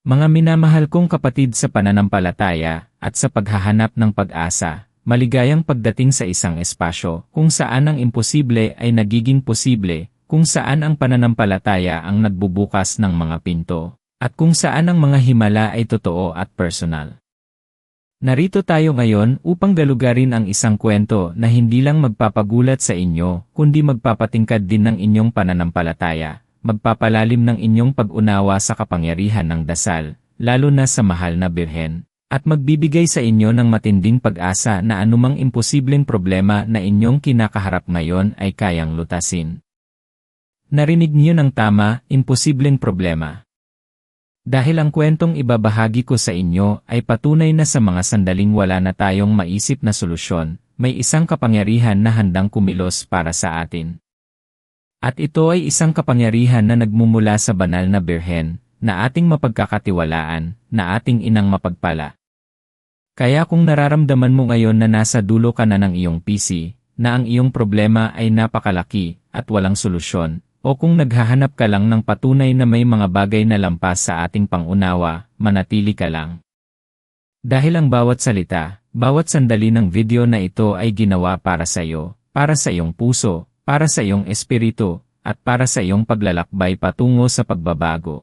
Mga minamahal kong kapatid sa pananampalataya at sa paghahanap ng pag-asa, maligayang pagdating sa isang espasyo kung saan ang imposible ay nagiging posible, kung saan ang pananampalataya ang nagbubukas ng mga pinto, at kung saan ang mga himala ay totoo at personal. Narito tayo ngayon upang dalugarin ang isang kwento na hindi lang magpapagulat sa inyo, kundi magpapatingkad din ng inyong pananampalataya, magpapalalim ng inyong pag-unawa sa kapangyarihan ng dasal, lalo na sa mahal na Birhen, at magbibigay sa inyo ng matinding pag-asa na anumang imposibleng problema na inyong kinakaharap ngayon ay kayang lutasin. Narinig niyo ng tama, imposibleng problema. Dahil ang kwentong ibabahagi ko sa inyo ay patunay na sa mga sandaling wala na tayong maisip na solusyon, may isang kapangyarihan na handang kumilos para sa atin. At ito ay isang kapangyarihan na nagmumula sa banal na Birhen, na ating mapagkakatiwalaan, na ating inang mapagpala. Kaya kung nararamdaman mo ngayon na nasa dulo ka na ng iyong PC, na ang iyong problema ay napakalaki at walang solusyon, o kung naghahanap ka lang ng patunay na may mga bagay na lampas sa ating pangunawa, manatili ka lang. Dahil ang bawat salita, bawat sandali ng video na ito ay ginawa para sa iyo, para sa iyong puso, para sa iyong espiritu, at para sa iyong paglalakbay patungo sa pagbabago.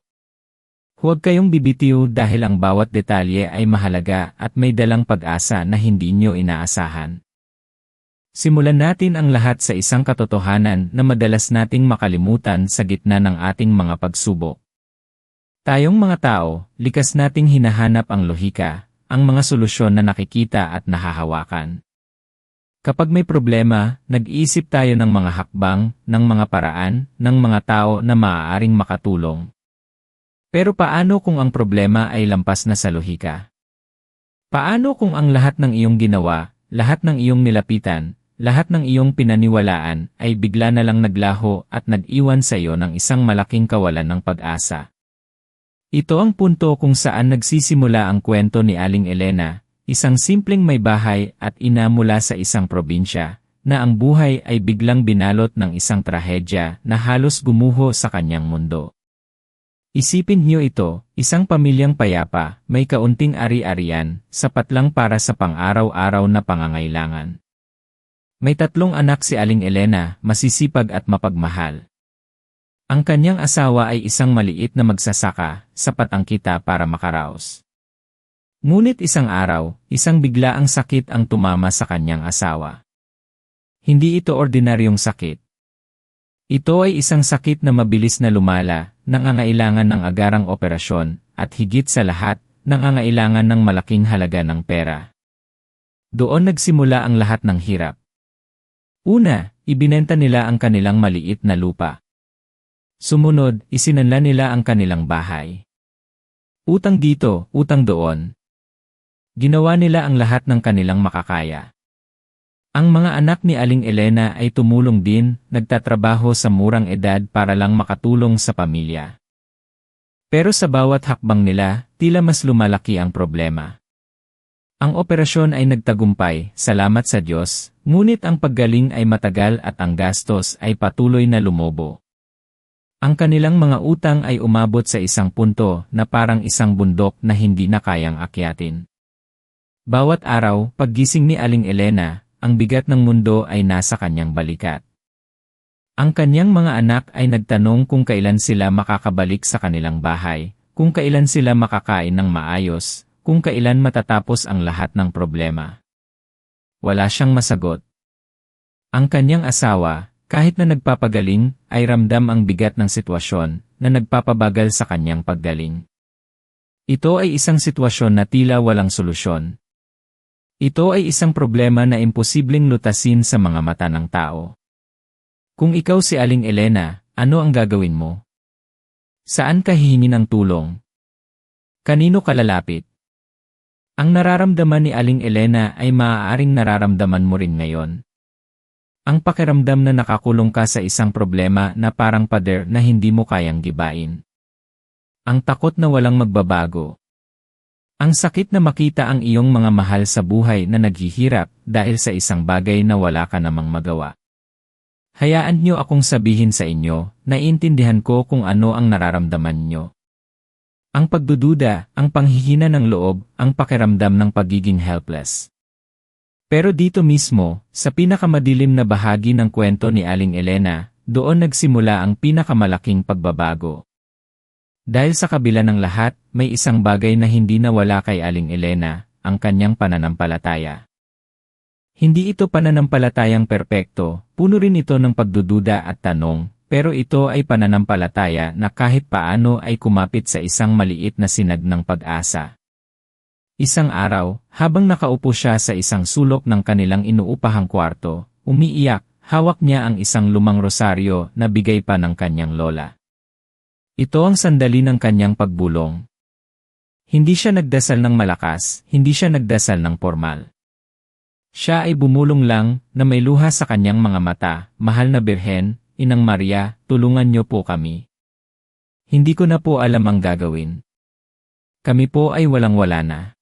Huwag kayong bibitiw dahil ang bawat detalye ay mahalaga at may dalang pag-asa na hindi nyo inaasahan. Simulan natin ang lahat sa isang katotohanan na madalas nating makalimutan sa gitna ng ating mga pagsubok. Tayong mga tao, likas nating hinahanap ang lohika, ang mga solusyon na nakikita at nahahawakan. Kapag may problema, nag-iisip tayo ng mga hakbang, ng mga paraan, ng mga tao na maaaring makatulong. Pero paano kung ang problema ay lampas na sa lohika? Paano kung ang lahat ng iyong ginawa, lahat ng iyong nilapitan, lahat ng iyong pinaniwalaan ay bigla na lang naglaho at nag-iwan sa iyo ng isang malaking kawalan ng pag-asa? Ito ang punto kung saan nagsisimula ang kwento ni Aling Elena, isang simpleng may bahay at ina mula sa isang probinsya, na ang buhay ay biglang binalot ng isang trahedya na halos gumuho sa kanyang mundo. Isipin niyo ito, isang pamilyang payapa, may kaunting ari-arian, sapat lang para sa pang-araw-araw na pangangailangan. May 3 anak si Aling Elena, masisipag at mapagmahal. Ang kanyang asawa ay isang maliit na magsasaka, sapat ang kita para makaraos. Ngunit isang araw, isang biglaang sakit ang tumama sa kanyang asawa. Hindi ito ordinaryong sakit. Ito ay isang sakit na mabilis na lumala, nangangailangan ng agarang operasyon, at higit sa lahat, nangangailangan ng malaking halaga ng pera. Doon nagsimula ang lahat ng hirap. Una, ibinenta nila ang kanilang maliit na lupa. Sumunod, isinanla nila ang kanilang bahay. Utang dito, utang doon. Ginawa nila ang lahat ng kanilang makakaya. Ang mga anak ni Aling Elena ay tumulong din, nagtatrabaho sa murang edad para lang makatulong sa pamilya. Pero sa bawat hakbang nila, tila mas lumalaki ang problema. Ang operasyon ay nagtagumpay, salamat sa Diyos, ngunit ang paggaling ay matagal at ang gastos ay patuloy na lumobo. Ang kanilang mga utang ay umabot sa isang punto na parang isang bundok na hindi na kayang akyatin. Bawat araw, paggising ni Aling Elena, ang bigat ng mundo ay nasa kanyang balikat. Ang kanyang mga anak ay nagtanong kung kailan sila makakabalik sa kanilang bahay, kung kailan sila makakain ng maayos, kung kailan matatapos ang lahat ng problema. Wala siyang masagot. Ang kanyang asawa, kahit na nagpapagaling, ay ramdam ang bigat ng sitwasyon na nagpapabagal sa kanyang paggaling. Ito ay isang sitwasyon na tila walang solusyon. Ito ay isang problema na imposibleng lutasin sa mga mata ng tao. Kung ikaw si Aling Elena, ano ang gagawin mo? Saan ka hihingi ng tulong? Kanino ka lalapit? Ang nararamdaman ni Aling Elena ay maaaring nararamdaman mo rin ngayon. Ang pakiramdam na nakakulong ka sa isang problema na parang pader na hindi mo kayang gibain. Ang takot na walang magbabago. Ang sakit na makita ang iyong mga mahal sa buhay na naghihirap dahil sa isang bagay na wala ka namang magawa. Hayaan niyo akong sabihin sa inyo, naiintindihan ko kung ano ang nararamdaman niyo. Ang pagdududa, ang panghihina ng loob, ang pakiramdam ng pagiging helpless. Pero dito mismo, sa pinakamadilim na bahagi ng kwento ni Aling Elena, doon nagsimula ang pinakamalaking pagbabago. Dahil sa kabila ng lahat, may isang bagay na hindi nawala kay Aling Elena, ang kanyang pananampalataya. Hindi ito pananampalatayang perpekto, puno rin ito ng pagdududa at tanong, pero ito ay pananampalataya na kahit paano ay kumapit sa isang maliit na sinag ng pag-asa. Isang araw, habang nakaupo siya sa isang sulok ng kanilang inuupahang kwarto, umiiyak, hawak niya ang isang lumang rosaryo na bigay pa ng kanyang lola. Ito ang sandali ng kanyang pagbulong. Hindi siya nagdasal ng malakas, hindi siya nagdasal ng formal. Siya ay bumulong lang na may luha sa kanyang mga mata, "Mahal na Birhen, Inang Maria, tulungan niyo po kami. Hindi ko na po alam ang gagawin. Kami po ay walang-wala na.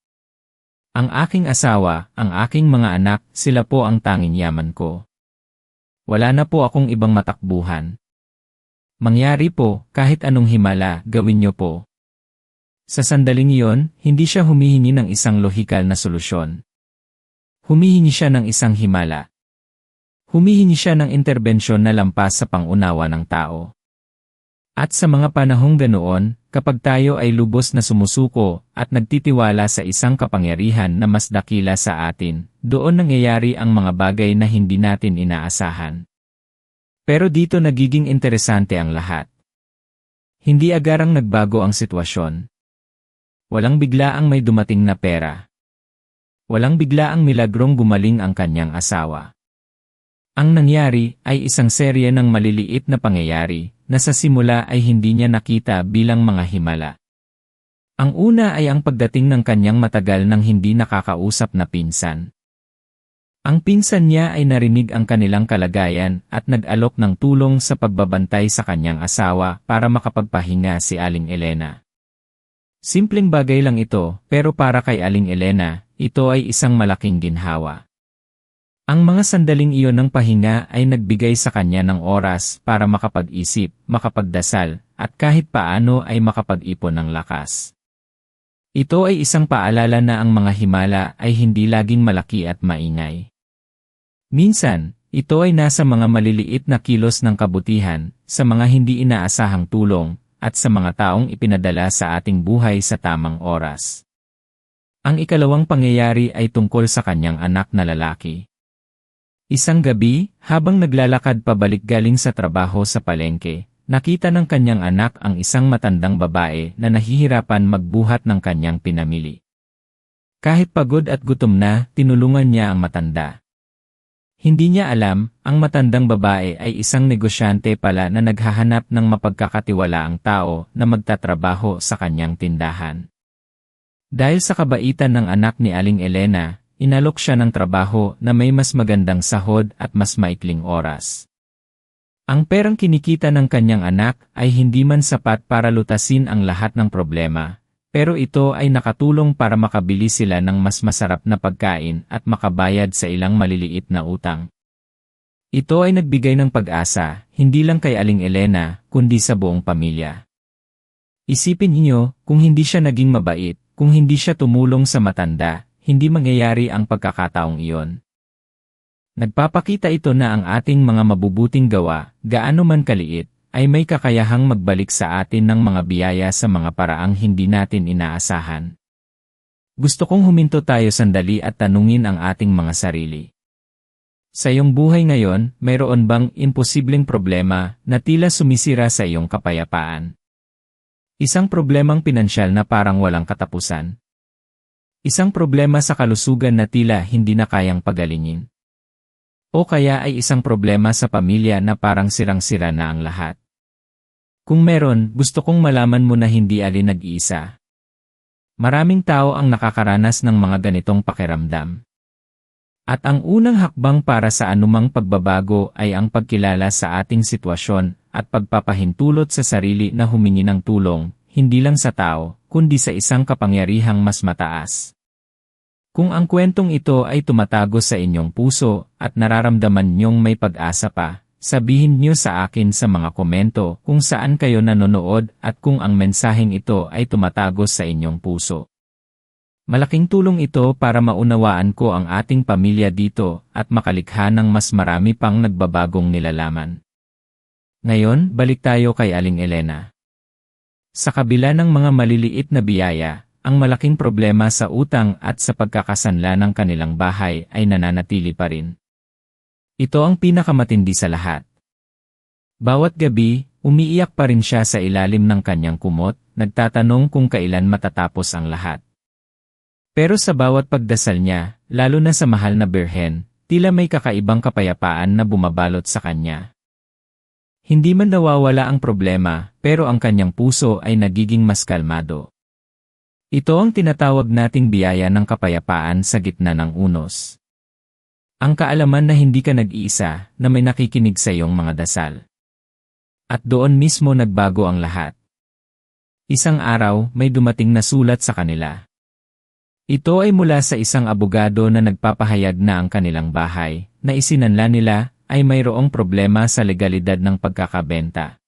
Ang aking asawa, ang aking mga anak, sila po ang tanging yaman ko. Wala na po akong ibang matakbuhan. Mangyari po, kahit anong himala, gawin niyo po." Sa sandaling iyon, hindi siya humihingi ng isang lohikal na solusyon. Humihingi siya ng isang himala. Humihingi siya ng interbensyon na lampas sa pangunawa ng tao. At sa mga panahong ganoon, kapag tayo ay lubos na sumusuko at nagtitiwala sa isang kapangyarihan na mas dakila sa atin, doon nangyayari ang mga bagay na hindi natin inaasahan. Pero dito nagiging interesante ang lahat. Hindi agarang nagbago ang sitwasyon. Walang biglaang may dumating na pera. Walang biglaang milagrong gumaling ang kanyang asawa. Ang nangyari ay isang serye ng maliliit na pangyayari na sa simula ay hindi niya nakita bilang mga himala. Ang una ay ang pagdating ng kanyang matagal nang hindi nakakausap na pinsan. Ang pinsan niya ay narinig ang kanilang kalagayan at nag-alok ng tulong sa pagbabantay sa kanyang asawa para makapagpahinga si Aling Elena. Simpleng bagay lang ito, pero para kay Aling Elena, ito ay isang malaking ginhawa. Ang mga sandaling iyon ng pahinga ay nagbigay sa kanya ng oras para makapag-isip, makapagdasal, at kahit paano ay makapag-ipon ng lakas. Ito ay isang paalala na ang mga himala ay hindi laging malaki at maingay. Minsan, ito ay nasa mga maliliit na kilos ng kabutihan, sa mga hindi inaasahang tulong, at sa mga taong ipinadala sa ating buhay sa tamang oras. Ang ikalawang pangyayari ay tungkol sa kanyang anak na lalaki. Isang gabi, habang naglalakad pabalik galing sa trabaho sa palengke, nakita ng kanyang anak ang isang matandang babae na nahihirapan magbuhat ng kanyang pinamili. Kahit pagod at gutom na, tinulungan niya ang matanda. Hindi niya alam, ang matandang babae ay isang negosyante pala na naghahanap ng mapagkakatiwalaang tao na magtatrabaho sa kanyang tindahan. Dahil sa kabaitan ng anak ni Aling Elena, inalok siya ng trabaho na may mas magandang sahod at mas maikling oras. Ang perang kinikita ng kanyang anak ay hindi man sapat para lutasin ang lahat ng problema, pero ito ay nakatulong para makabili sila ng mas masarap na pagkain at makabayad sa ilang maliliit na utang. Ito ay nagbigay ng pag-asa, hindi lang kay Aling Elena, kundi sa buong pamilya. Isipin niyo, kung hindi siya naging mabait, kung hindi siya tumulong sa matanda, hindi mangyayari ang pagkakataong iyon. Nagpapakita ito na ang ating mga mabubuting gawa, gaano man kaliit, ay may kakayahang magbalik sa atin ng mga biyaya sa mga paraang hindi natin inaasahan. Gusto kong huminto tayo sandali at tanungin ang ating mga sarili. Sa iyong buhay ngayon, mayroon bang imposibleng problema na tila sumisira sa iyong kapayapaan? Isang problemang pinansyal na parang walang katapusan. Isang problema sa kalusugan na tila hindi na kayang pagalingin. O kaya ay isang problema sa pamilya na parang sirang-sira na ang lahat. Kung meron, gusto kong malaman mo na hindi alin nag-iisa. Maraming tao ang nakakaranas ng mga ganitong pakiramdam. At ang unang hakbang para sa anumang pagbabago ay ang pagkilala sa ating sitwasyon at pagpapahintulot sa sarili na humingi ng tulong, hindi lang sa tao, kundi sa isang kapangyarihang mas mataas. Kung ang kwentong ito ay tumatago sa inyong puso at nararamdaman niyong may pag-asa pa, sabihin niyo sa akin sa mga komento kung saan kayo nanonood at kung ang mensaheng ito ay tumatagos sa inyong puso. Malaking tulong ito para maunawaan ko ang ating pamilya dito at makalikha ng mas marami pang nagbabagong nilalaman. Ngayon, balik tayo kay Aling Elena. Sa kabila ng mga maliliit na biyaya, ang malaking problema sa utang at sa pagkakasanla ng kanilang bahay ay nananatili pa rin. Ito ang pinakamatindi sa lahat. Bawat gabi, umiiyak pa rin siya sa ilalim ng kanyang kumot, nagtatanong kung kailan matatapos ang lahat. Pero sa bawat pagdasal niya, lalo na sa mahal na Birhen, tila may kakaibang kapayapaan na bumabalot sa kanya. Hindi man nawawala ang problema, pero ang kanyang puso ay nagiging mas kalmado. Ito ang tinatawag nating biyaya ng kapayapaan sa gitna ng unos. Ang kaalaman na hindi ka nag-iisa, na may nakikinig sa iyong mga dasal. At doon mismo nagbago ang lahat. Isang araw, may dumating na sulat sa kanila. Ito ay mula sa isang abogado na nagpapahayag na ang kanilang bahay, na isinanla nila, ay mayroong problema sa legalidad ng pagkakabenta.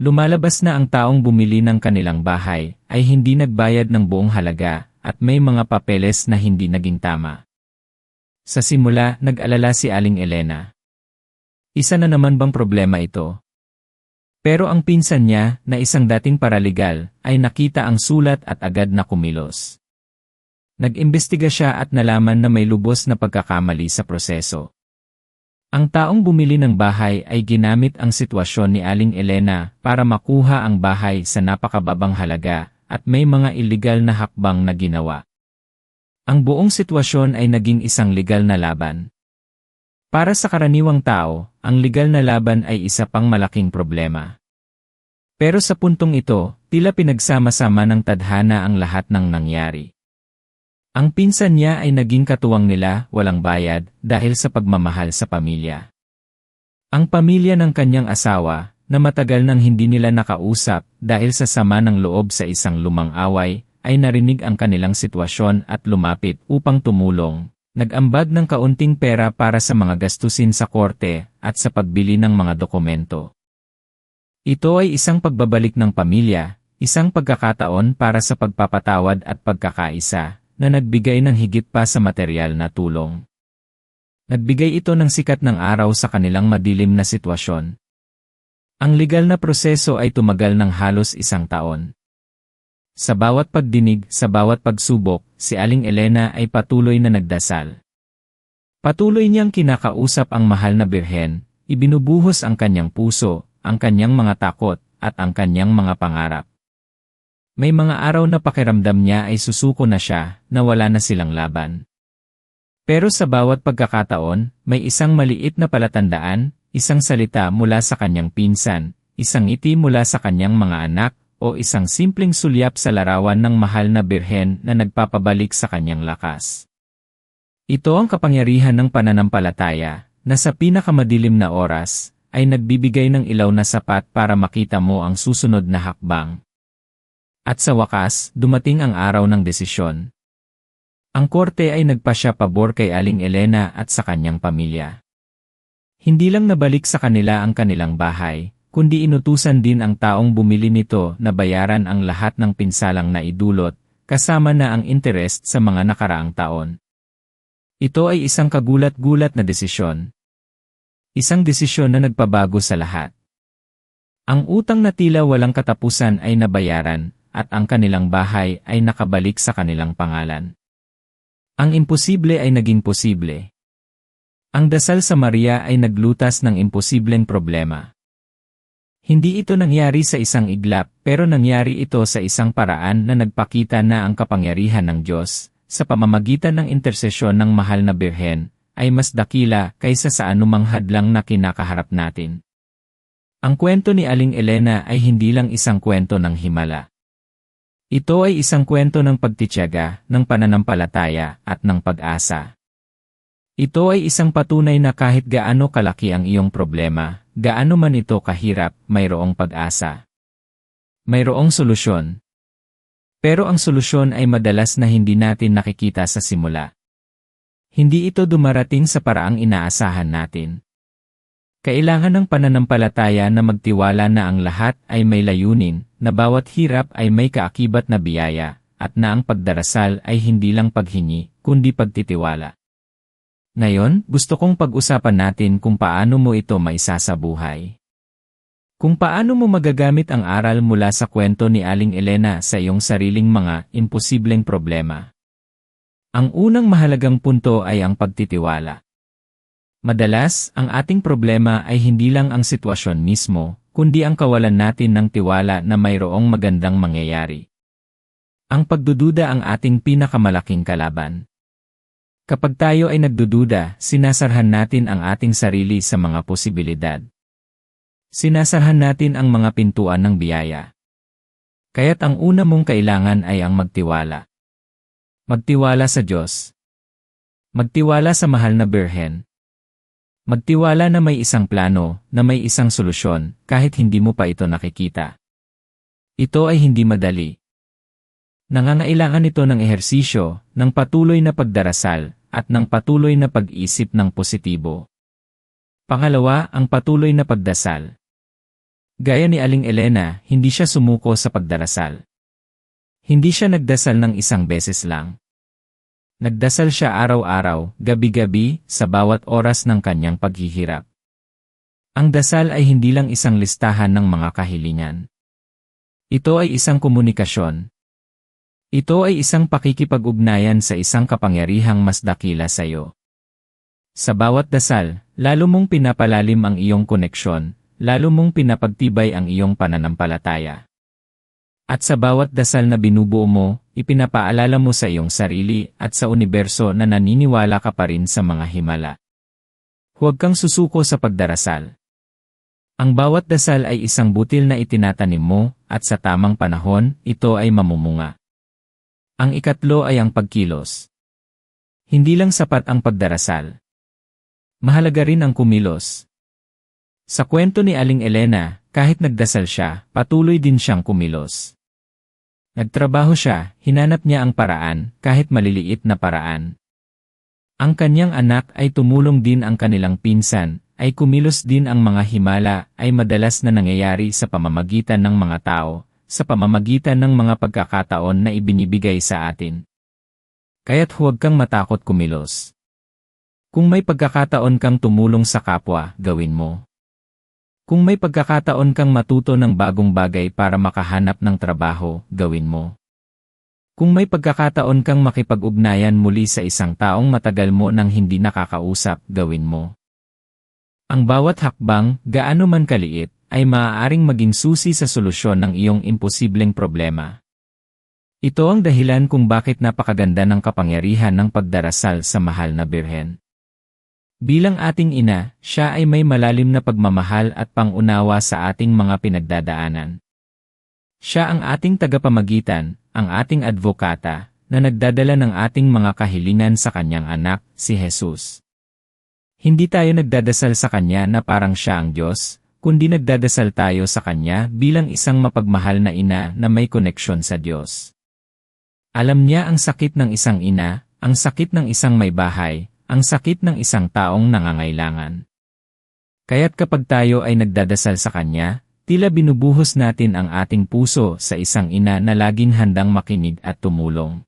Lumalabas na ang taong bumili ng kanilang bahay ay hindi nagbayad ng buong halaga at may mga papeles na hindi naging tama. Sa simula, nag-alala si Aling Elena. Isa na naman bang problema ito? Pero ang pinsan niya, na isang dating paralegal, ay nakita ang sulat at agad na kumilos. Nag-imbestiga siya at nalaman na may lubos na pagkakamali sa proseso. Ang taong bumili ng bahay ay ginamit ang sitwasyon ni Aling Elena para makuha ang bahay sa napakababang halaga at may mga iligal na hakbang na ginawa. Ang buong sitwasyon ay naging isang legal na laban. Para sa karaniwang tao, ang legal na laban ay isa pang malaking problema. Pero sa puntong ito, tila pinagsama-sama ng tadhana ang lahat ng nangyari. Ang pinsan niya ay naging katuwang nila, walang bayad, dahil sa pagmamahal sa pamilya. Ang pamilya ng kanyang asawa, na matagal nang hindi nila nakausap dahil sa sama ng loob sa isang lumang away, ay narinig ang kanilang sitwasyon at lumapit upang tumulong. Nag-ambag ng kaunting pera para sa mga gastusin sa korte at sa pagbili ng mga dokumento. Ito ay isang pagbabalik ng pamilya, isang pagkakataon para sa pagpapatawad at pagkakaisa, na nagbigay ng higit pa sa material na tulong. Nagbigay ito ng sikat ng araw sa kanilang madilim na sitwasyon. Ang legal na proseso ay tumagal ng halos 1 taon. Sa bawat pagdinig, sa bawat pagsubok, si Aling Elena ay patuloy na nagdasal. Patuloy niyang kinakausap ang mahal na Birhen, ibinubuhos ang kanyang puso, ang kanyang mga takot, at ang kanyang mga pangarap. May mga araw na pakiramdam niya ay susuko na siya, na wala na silang laban. Pero sa bawat pagkakataon, may isang maliit na palatandaan, isang salita mula sa kanyang pinsan, isang ngiti mula sa kanyang mga anak, o isang simpleng sulyap sa larawan ng mahal na Birhen na nagpapabalik sa kanyang lakas. Ito ang kapangyarihan ng pananampalataya, na sa pinakamadilim na oras, ay nagbibigay ng ilaw na sapat para makita mo ang susunod na hakbang. At sa wakas, dumating ang araw ng desisyon. Ang korte ay nagpasya pabor kay Aling Elena at sa kanyang pamilya. Hindi lang nabalik sa kanila ang kanilang bahay, kundi inutusan din ang taong bumili nito na bayaran ang lahat ng pinsalang naidulot, kasama na ang interest sa mga nakaraang taon. Ito ay isang kagulat-gulat na desisyon. Isang desisyon na nagpabago sa lahat. Ang utang na tila walang katapusan ay nabayaran, at ang kanilang bahay ay nakabalik sa kanilang pangalan. Ang imposible ay naging posible. Ang dasal sa Maria ay naglutas ng imposibleng problema. Hindi ito nangyari sa isang iglap, pero nangyari ito sa isang paraan na nagpakita na ang kapangyarihan ng Diyos, sa pamamagitan ng intersesyon ng mahal na Birhen, ay mas dakila kaysa sa anumang hadlang na kinakaharap natin. Ang kwento ni Aling Elena ay hindi lang isang kwento ng himala. Ito ay isang kwento ng pagtitiyaga, ng pananampalataya, at ng pag-asa. Ito ay isang patunay na kahit gaano kalaki ang iyong problema, gaano man ito kahirap, mayroong pag-asa. Mayroong solusyon. Pero ang solusyon ay madalas na hindi natin nakikita sa simula. Hindi ito dumarating sa paraang inaasahan natin. Kailangan ng pananampalataya na magtiwala na ang lahat ay may layunin, na bawat hirap ay may kaakibat na biyaya, at na ang pagdarasal ay hindi lang paghingi, kundi pagtitiwala. Ngayon, gusto kong pag-usapan natin kung paano mo ito maisasabuhay. Kung paano mo magagamit ang aral mula sa kwento ni Aling Elena sa iyong sariling mga imposibleng problema. Ang unang mahalagang punto ay ang pagtitiwala. Madalas, ang ating problema ay hindi lang ang sitwasyon mismo, kundi ang kawalan natin ng tiwala na mayroong magandang mangyayari. Ang pagdududa ang ating pinakamalaking kalaban. Kapag tayo ay nagdududa, sinasarhan natin ang ating sarili sa mga posibilidad. Sinasarhan natin ang mga pintuan ng biyaya. Kaya't ang una mong kailangan ay ang magtiwala. Magtiwala sa Diyos. Magtiwala sa mahal na Birhen. Magtiwala na may isang plano, na may isang solusyon, kahit hindi mo pa ito nakikita. Ito ay hindi madali. Nangangailangan ito ng ehersisyo, ng patuloy na pagdarasal, at ng patuloy na pag-isip ng positibo. Pangalawa, ang patuloy na pagdasal. Gaya ni Aling Elena, hindi siya sumuko sa pagdarasal. Hindi siya nagdasal ng isang beses lang. Nagdasal siya araw-araw, gabi-gabi, sa bawat oras ng kanyang paghihirap. Ang dasal ay hindi lang isang listahan ng mga kahilingan. Ito ay isang komunikasyon. Ito ay isang pakikipag-ugnayan sa isang kapangyarihang mas dakila sa iyo. Sa bawat dasal, lalo mong pinapalalim ang iyong koneksyon, lalo mong pinapagtibay ang iyong pananampalataya. At sa bawat dasal na binubuo mo, ipinapaalala mo sa iyong sarili at sa universo na naniniwala ka pa rin sa mga himala. Huwag kang susuko sa pagdarasal. Ang bawat dasal ay isang butil na itinatanim mo, at sa tamang panahon, ito ay mamumunga. Ang ikatlo ay ang pagkilos. Hindi lang sapat ang pagdarasal. Mahalaga rin ang kumilos. Sa kwento ni Aling Elena, kahit nagdasal siya, patuloy din siyang kumilos. Nagtrabaho siya, hinanap niya ang paraan, kahit maliliit na paraan. Ang kanyang anak ay tumulong din ang kanilang pinsan, ay kumilos din ang mga himala, ay madalas na nangyayari sa pamamagitan ng mga tao, sa pamamagitan ng mga pagkakataon na ibinibigay sa atin. Kaya't huwag kang matakot kumilos. Kung may pagkakataon kang tumulong sa kapwa, gawin mo. Kung may pagkakataon kang matuto ng bagong bagay para makahanap ng trabaho, gawin mo. Kung may pagkakataon kang makipag-ugnayan muli sa isang taong matagal mo nang hindi nakakausap, gawin mo. Ang bawat hakbang, gaano man kaliit, ay maaaring maging susi sa solusyon ng iyong imposibleng problema. Ito ang dahilan kung bakit napakaganda ng kapangyarihan ng pagdarasal sa mahal na Birhen. Bilang ating ina, siya ay may malalim na pagmamahal at pangunawa sa ating mga pinagdadaanan. Siya ang ating tagapamagitan, ang ating advokata, na nagdadala ng ating mga kahilingan sa kanyang anak, si Jesus. Hindi tayo nagdadasal sa kanya na parang siya ang Diyos, kundi nagdadasal tayo sa kanya bilang isang mapagmahal na ina na may koneksyon sa Diyos. Alam niya ang sakit ng isang ina, ang sakit ng isang may bahay, ang sakit ng isang taong nangangailangan. Kaya't kapag tayo ay nagdadasal sa kanya, tila binubuhos natin ang ating puso sa isang ina na laging handang makinig at tumulong.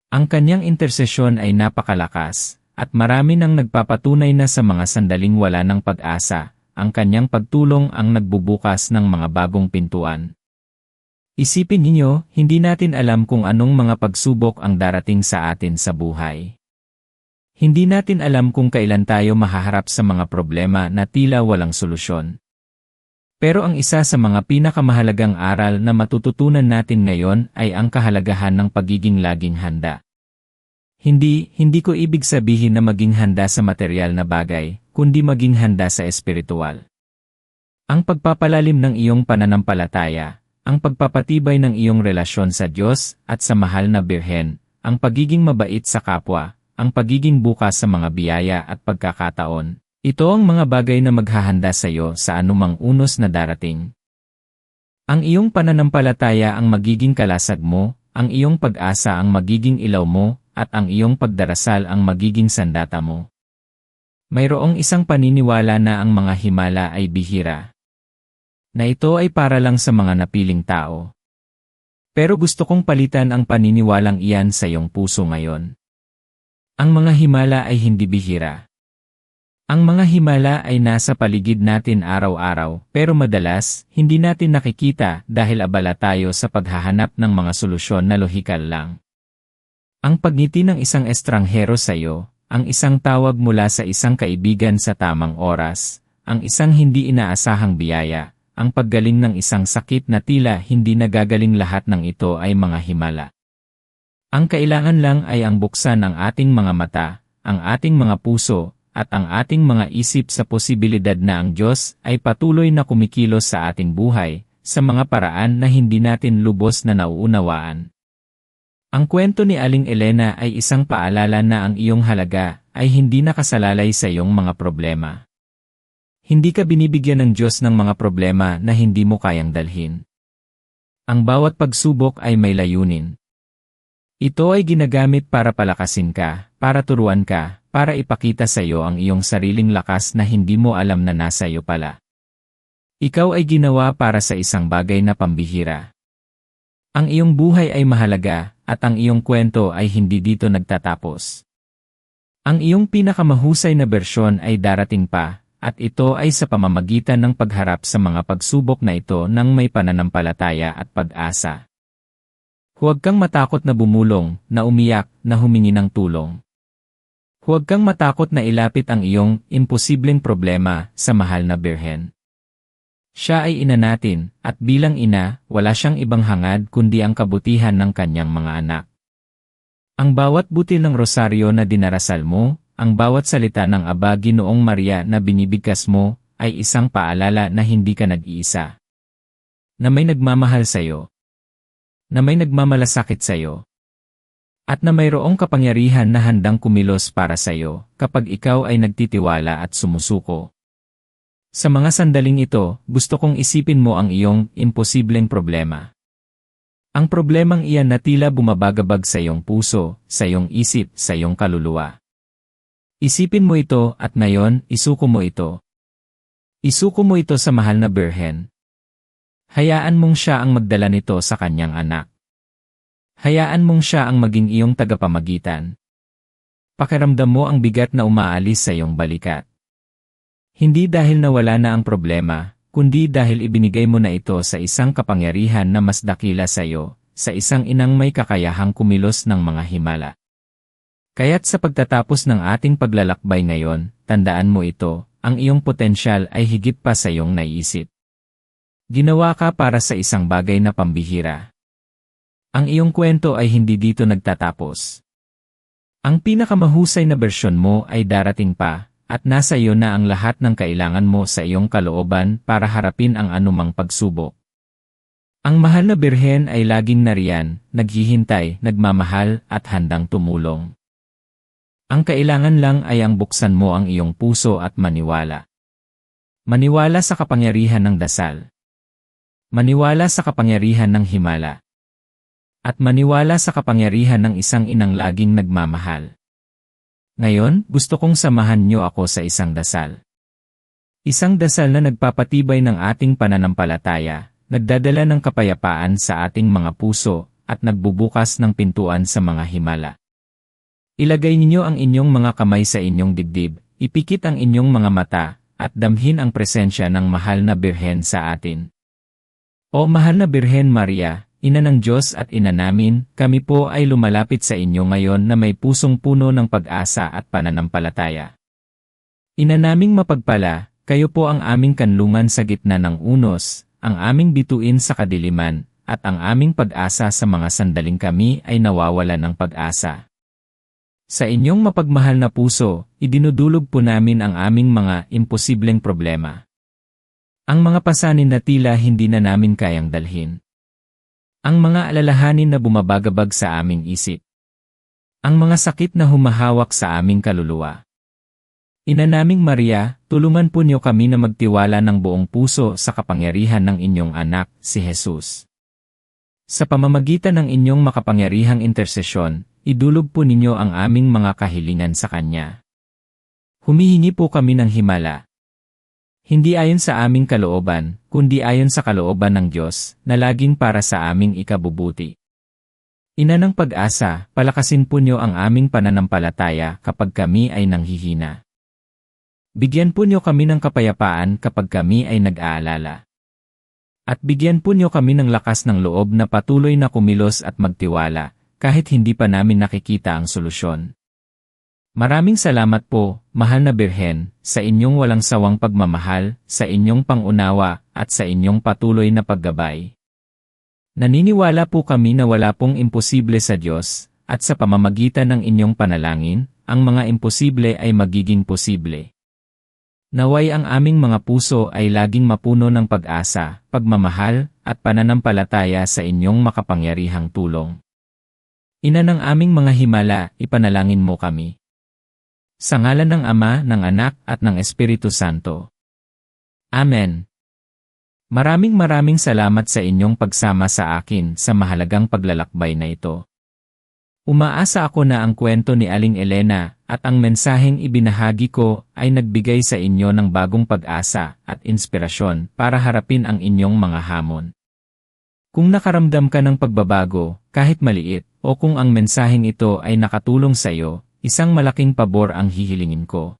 Ang kanyang intersesyon ay napakalakas, at marami nang nagpapatunay na sa mga sandaling wala ng pag-asa, ang kanyang pagtulong ang nagbubukas ng mga bagong pintuan. Isipin ninyo, hindi natin alam kung anong mga pagsubok ang darating sa atin sa buhay. Hindi natin alam kung kailan tayo mahaharap sa mga problema na tila walang solusyon. Pero ang isa sa mga pinakamahalagang aral na matututunan natin ngayon ay ang kahalagahan ng pagiging laging handa. Hindi ko ibig sabihin na maging handa sa material na bagay, kundi maging handa sa espiritual. Ang pagpapalalim ng iyong pananampalataya, ang pagpapatibay ng iyong relasyon sa Diyos at sa mahal na Birhen, ang pagiging mabait sa kapwa, ang pagiging bukas sa mga biyaya at pagkakataon. Ito ang mga bagay na maghahanda sa iyo sa anumang unos na darating. Ang iyong pananampalataya ang magiging kalasag mo, ang iyong pag-asa ang magiging ilaw mo, at ang iyong pagdarasal ang magiging sandata mo. Mayroong isang paniniwala na ang mga himala ay bihira. Na ito ay para lang sa mga napiling tao. Pero gusto kong palitan ang paniniwalang iyan sa iyong puso ngayon. Ang mga himala ay hindi bihira. Ang mga himala ay nasa paligid natin araw-araw, pero madalas, hindi natin nakikita dahil abala tayo sa paghahanap ng mga solusyon na lohikal lang. Ang pagngiti ng isang estranghero sa iyo, ang isang tawag mula sa isang kaibigan sa tamang oras, ang isang hindi inaasahang biyaya, ang paggaling ng isang sakit na tila hindi nagagaling, lahat ng ito ay mga himala. Ang kailangan lang ay ang buksan ng ating mga mata, ang ating mga puso, at ang ating mga isip sa posibilidad na ang Diyos ay patuloy na kumikilos sa ating buhay, sa mga paraan na hindi natin lubos na nauunawaan. Ang kwento ni Aling Elena ay isang paalala na ang iyong halaga ay hindi nakasalalay sa iyong mga problema. Hindi ka binibigyan ng Diyos ng mga problema na hindi mo kayang dalhin. Ang bawat pagsubok ay may layunin. Ito ay ginagamit para palakasin ka, para turuan ka, para ipakita sa iyo ang iyong sariling lakas na hindi mo alam na nasa iyo pala. Ikaw ay ginawa para sa isang bagay na pambihira. Ang iyong buhay ay mahalaga, at ang iyong kwento ay hindi dito nagtatapos. Ang iyong pinakamahusay na bersyon ay darating pa, at ito ay sa pamamagitan ng pagharap sa mga pagsubok na ito ng may pananampalataya at pag-asa. Huwag kang matakot na bumulong, na umiyak, na humingi ng tulong. Huwag kang matakot na ilapit ang iyong imposibleng problema sa mahal na Birhen. Siya ay ina natin, at bilang ina, wala siyang ibang hangad kundi ang kabutihan ng kanyang mga anak. Ang bawat butil ng rosaryo na dinarasal mo, ang bawat salita ng Aba Ginoong Maria na binibigkas mo, ay isang paalala na hindi ka nag-iisa. Na may nagmamahal sa iyo. Na may nagmamalasakit sa iyo. At na mayroong kapangyarihan na handang kumilos para sa iyo, kapag ikaw ay nagtitiwala at sumusuko. Sa mga sandaling ito, gusto kong isipin mo ang iyong imposibleng problema. Ang problemang iyan na tila bumabagabag sa iyong puso, sa iyong isip, sa iyong kaluluwa. Isipin mo ito at ngayon, isuko mo ito. Isuko mo ito sa mahal na Birhen. Hayaan mong siya ang magdala nito sa kanyang anak. Hayaan mong siya ang maging iyong tagapamagitan. Pakiramdam mo ang bigat na umaalis sa iyong balikat. Hindi dahil nawala na ang problema, kundi dahil ibinigay mo na ito sa isang kapangyarihan na mas dakila sa iyo, sa isang inang may kakayahang kumilos ng mga himala. Kaya't sa pagtatapos ng ating paglalakbay ngayon, tandaan mo ito, ang iyong potensyal ay higit pa sa iyong naiisip. Ginawa ka para sa isang bagay na pambihira. Ang iyong kwento ay hindi dito nagtatapos. Ang pinakamahusay na bersyon mo ay darating pa, at nasa iyo na ang lahat ng kailangan mo sa iyong kalooban para harapin ang anumang pagsubok. Ang mahal na Birhen ay laging nariyan, naghihintay, nagmamahal, at handang tumulong. Ang kailangan lang ay ang buksan mo ang iyong puso at maniwala. Maniwala sa kapangyarihan ng dasal. Maniwala sa kapangyarihan ng himala. At maniwala sa kapangyarihan ng isang inang laging nagmamahal. Ngayon, gusto kong samahan niyo ako sa isang dasal. Isang dasal na nagpapatibay ng ating pananampalataya, nagdadala ng kapayapaan sa ating mga puso, at nagbubukas ng pintuan sa mga himala. Ilagay ninyo ang inyong mga kamay sa inyong dibdib, ipikit ang inyong mga mata, at damhin ang presensya ng mahal na Birhen sa atin. O mahal na Birhen Maria, Ina ng Diyos at Ina namin, kami po ay lumalapit sa inyo ngayon na may pusong puno ng pag-asa at pananampalataya. Ina naming mapagpala, kayo po ang aming kanlungan sa gitna ng unos, ang aming bituin sa kadiliman, at ang aming pag-asa sa mga sandaling kami ay nawawalan ng pag-asa. Sa inyong mapagmahal na puso, idinudulog po namin ang aming mga imposibleng problema. Ang mga pasanin na tila hindi na namin kayang dalhin. Ang mga alalahanin na bumabagabag sa aming isip. Ang mga sakit na humahawak sa aming kaluluwa. Ina naming Maria, tulungan po niyo kami na magtiwala ng buong puso sa kapangyarihan ng inyong anak, si Jesus. Sa pamamagitan ng inyong makapangyarihang intersesyon, idulog po ninyo ang aming mga kahilingan sa Kanya. Humihingi po kami ng himala. Hindi ayon sa aming kalooban, kundi ayon sa kalooban ng Diyos, na laging para sa aming ikabubuti. Ina ng pag-asa, palakasin po niyo ang aming pananampalataya kapag kami ay nanghihina. Bigyan po niyo kami ng kapayapaan kapag kami ay nag-aalala. At bigyan po niyo kami ng lakas ng loob na patuloy na kumilos at magtiwala, kahit hindi pa namin nakikita ang solusyon. Maraming salamat po, mahal na Birhen, sa inyong walang sawang pagmamahal, sa inyong pangunawa, at sa inyong patuloy na paggabay. Naniniwala po kami na wala pong imposible sa Diyos, at sa pamamagitan ng inyong panalangin, ang mga imposible ay magiging posible. Naway ang aming mga puso ay laging mapuno ng pag-asa, pagmamahal, at pananampalataya sa inyong makapangyarihang tulong. Ina ng aming mga himala, ipanalangin mo kami. Sa ngalan ng Ama, ng Anak, at ng Espiritu Santo. Amen. Maraming salamat sa inyong pagsama sa akin sa mahalagang paglalakbay na ito. Umaasa ako na ang kwento ni Aling Elena at ang mensaheng ibinahagi ko ay nagbigay sa inyo ng bagong pag-asa at inspirasyon para harapin ang inyong mga hamon. Kung nakaramdam ka ng pagbabago, kahit maliit, o kung ang mensaheng ito ay nakatulong sa iyo, isang malaking pabor ang hihilingin ko.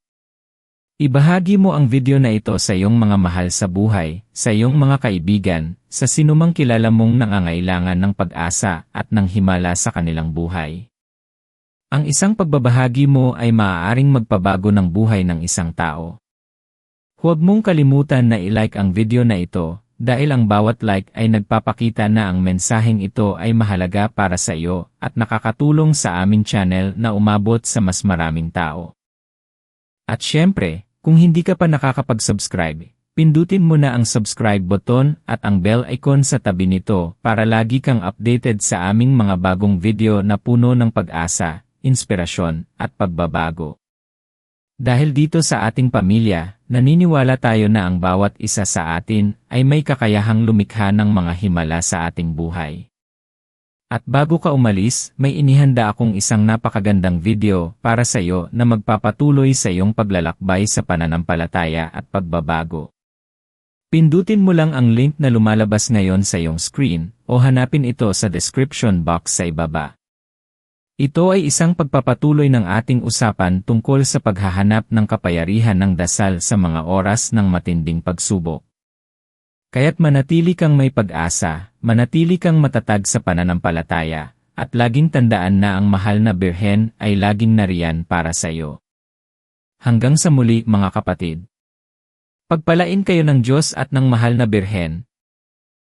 Ibahagi mo ang video na ito sa iyong mga mahal sa buhay, sa iyong mga kaibigan, sa sinumang kilala mong nangangailangan ng pag-asa at ng himala sa kanilang buhay. Ang isang pagbabahagi mo ay maaaring magpabago ng buhay ng isang tao. Huwag mong kalimutan na i-like ang video na ito, dahil ang bawat like ay nagpapakita na ang mensaheng ito ay mahalaga para sa iyo at nakakatulong sa aming channel na umabot sa mas maraming tao. At syempre, kung hindi ka pa nakakapag-subscribe, pindutin mo na ang subscribe button at ang bell icon sa tabi nito para lagi kang updated sa aming mga bagong video na puno ng pag-asa, inspirasyon, at pagbabago. Dahil dito sa ating pamilya, naniniwala tayo na ang bawat isa sa atin ay may kakayahang lumikha ng mga himala sa ating buhay. At bago ka umalis, may inihanda akong isang napakagandang video para sa iyo na magpapatuloy sa iyong paglalakbay sa pananampalataya at pagbabago. Pindutin mo lang ang link na lumalabas ngayon sa iyong screen o hanapin ito sa description box sa ibaba. Ito ay isang pagpapatuloy ng ating usapan tungkol sa paghahanap ng kapangyarihan ng dasal sa mga oras ng matinding pagsubok. Kaya't manatili kang may pag-asa, manatili kang matatag sa pananampalataya, at laging tandaan na ang mahal na Birhen ay laging nariyan para sa iyo. Hanggang sa muli mga kapatid. Pagpalain kayo ng Diyos at ng mahal na Birhen.